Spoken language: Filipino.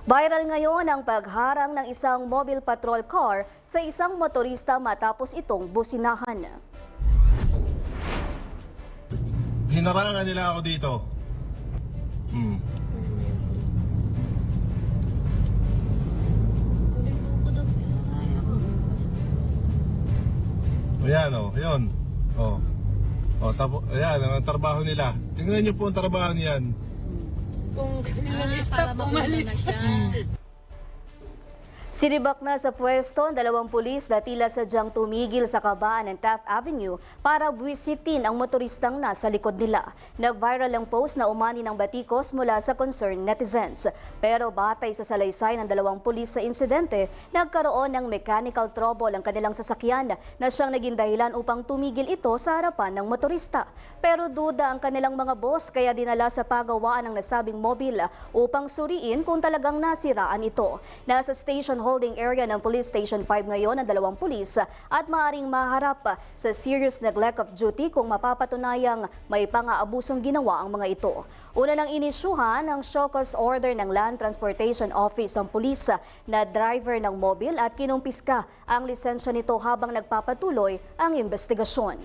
Viral ngayon ang pagharang ng isang mobile patrol car sa isang motorista matapos itong businahan. Hinarangan nila ako dito. Ayan o, yun. Tapos, ayan, ang trabaho nila. Tingnan niyo po ang trabaho niyan. Kung stop umalis. Sinibak na sa pwesto ang dalawang pulis na tila sadyang tumigil sa kabaan ng Taft Avenue para buwisitin ang motoristang nasa likod nila. Nag-viral ang post na umani ng batikos mula sa concerned netizens. Pero batay sa salaysay ng dalawang pulis sa insidente, nagkaroon ng mechanical trouble ang kanilang sasakyan na siyang naging dahilan upang tumigil ito sa harapan ng motorista. Pero duda ang kanilang mga boss kaya dinala sa pagawaan ng nasabing mobil upang suriin kung talagang nasiraan ito. Nasa station holding area ng Police Station 5 ngayon ang dalawang pulis at maaring maharap sa serious neglect of duty kung mapapatunayang may pang-aabusong ginawa ang mga ito. Una lang inisyuhan ang show cause order ng Land Transportation Office ang pulis na driver ng mobil at kinumpiska ang lisensya nito habang nagpapatuloy ang investigasyon.